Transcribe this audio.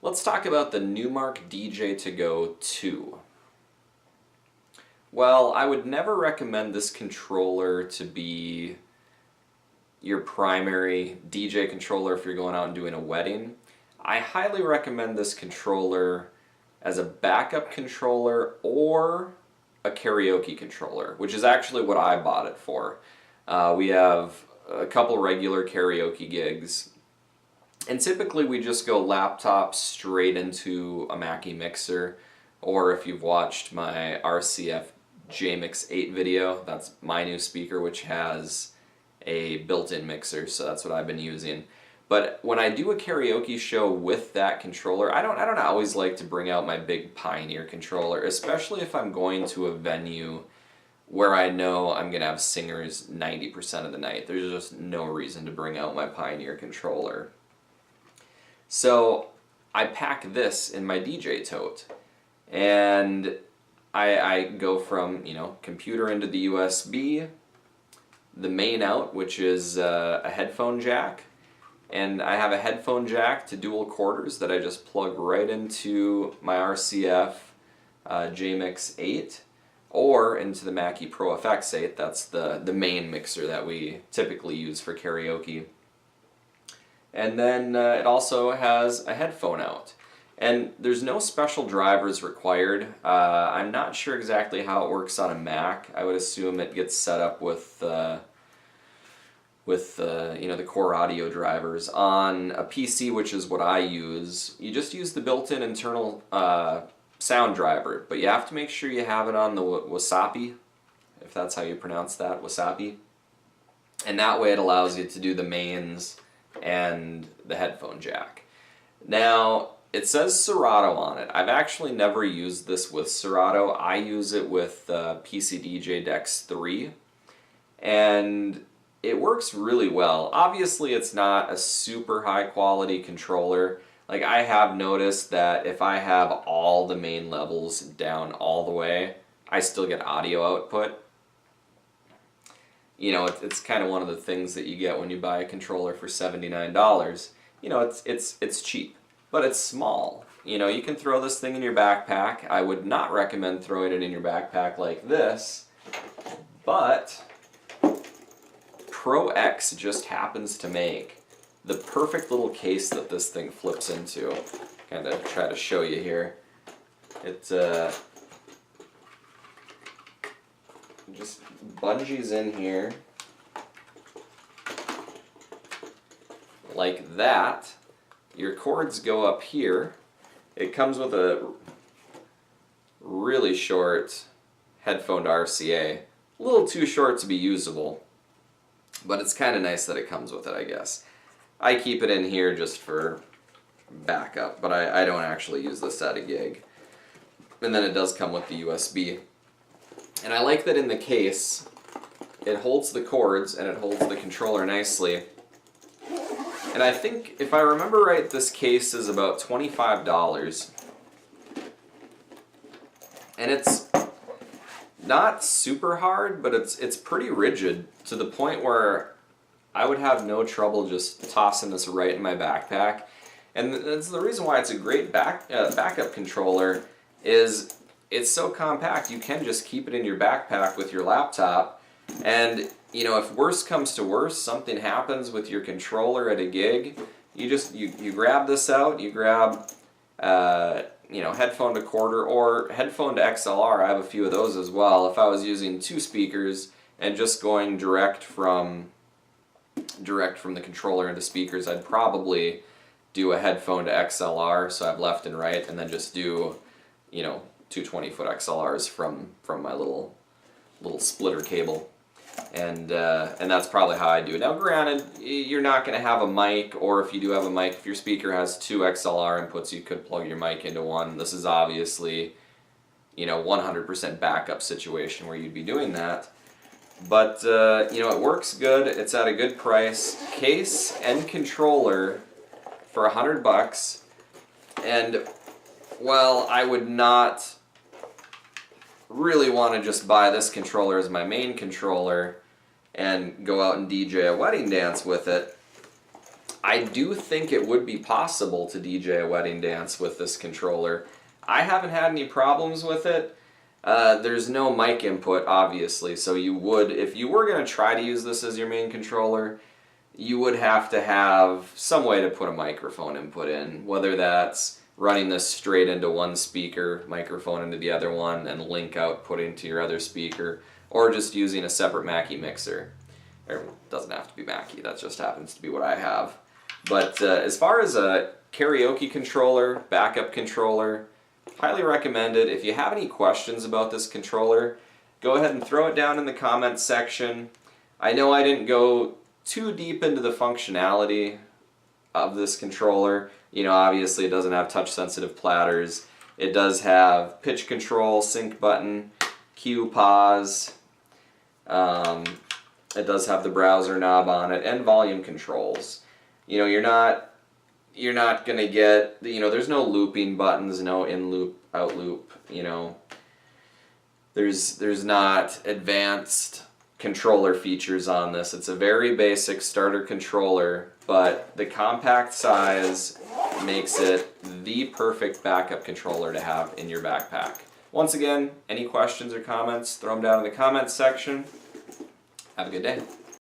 Let's talk about the Numark DJ2Go2. Well, I would never recommend this controller to be your primary DJ controller if you're going out and doing a wedding. I highly recommend this controller as a backup controller or a karaoke controller, which is actually what I bought it for. We have a couple regular karaoke gigs, and typically we just go laptop straight into a Mackie mixer, or if you've watched my RCF JMix 8 video, that's my new speaker which has a built-in mixer, so that's what I've been using. But when I do a karaoke show with that controller, I don't always like to bring out my big Pioneer controller, especially if I'm going to a venue where I know I'm going to have singers 90% of the night. There's just no reason to bring out my Pioneer controller. So I pack this in my DJ tote, and I go from, computer into the USB, the main out, which is a headphone jack, and I have a headphone jack to dual quarters that I just plug right into my RCF JMix 8 or into the Mackie Pro FX 8. That's the main mixer that we typically use for karaoke. And then it also has a headphone out. And there's no special drivers required. I'm not sure exactly how it works on a Mac. I would assume it gets set up with the core audio drivers. On a PC, which is what I use, you just use the built-in internal sound driver, but you have to make sure you have it on the Wasapi, if that's how you pronounce that, Wasapi. And that way it allows you to do the mains and the headphone jack. Now, it says Serato on it. I've actually never used this with Serato. I use it with PC DJ Dex 3, and it works really well. Obviously, it's not a super high quality controller. Like, I have noticed that if I have all the main levels down all the way, I still get audio output. It's kind of one of the things that you get when you buy a controller for $79. It's cheap, but it's small. You can throw this thing in your backpack. I would not recommend throwing it in your backpack like this, but ProX just happens to make the perfect little case that this thing flips into. Kind of try to show you here. It just bungees in here like that. Your cords go up here. It comes with a really short headphone to RCA. A little too short to be usable, but it's kind of nice that it comes with it, I guess. I keep it in here just for backup, but I don't actually use this at a gig. And then it does come with the USB. And I like that in the case, it holds the cords and it holds the controller nicely. And I think, if I remember right, this case is about $25. And it's not super hard, but it's pretty rigid to the point where I would have no trouble just tossing this right in my backpack. And that's the reason why it's a great backup controller, is it's so compact. You can just keep it in your backpack with your laptop, and if worse comes to worse, something happens with your controller at a gig, you grab this out, you grab headphone to quarter or headphone to XLR. I have a few of those as well. If I was using two speakers and just going direct from the controller into speakers, I'd probably do a headphone to XLR, so I have left and right, and then just do, 220-foot XLRs from my little splitter cable. And that's probably how I do it. Now, granted, you're not going to have a mic, or if you do have a mic, if your speaker has two XLR inputs, you could plug your mic into one. This is obviously, 100% backup situation where you'd be doing that. But, it works good. It's at a good price. Case and controller for $100. And, well, I would not really want to just buy this controller as my main controller and go out and DJ a wedding dance with it. I do think it would be possible to DJ a wedding dance with this controller. I haven't had any problems with it. There's no mic input, obviously, so you would, if you were going to try to use this as your main controller, you would have to have some way to put a microphone input in, whether that's running this straight into one speaker, microphone into the other one, and link output into your other speaker, or just using a separate Mackie mixer. It doesn't have to be Mackie, that just happens to be what I have. But as far as a karaoke controller, backup controller, highly recommended. If you have any questions about this controller, go ahead and throw it down in the comments section. I know I didn't go too deep into the functionality of this controller. You know, obviously it doesn't have touch sensitive platters. It does have pitch control, sync button, cue, pause. It does have the browser knob on it and volume controls. You know, you're not gonna get, you know, there's no looping buttons, no in loop, out loop, you know. There's not advanced controller features on this. It's a very basic starter controller, but the compact size makes it the perfect backup controller to have in your backpack. Once again, any questions or comments, throw them down in the comments section. Have a good day.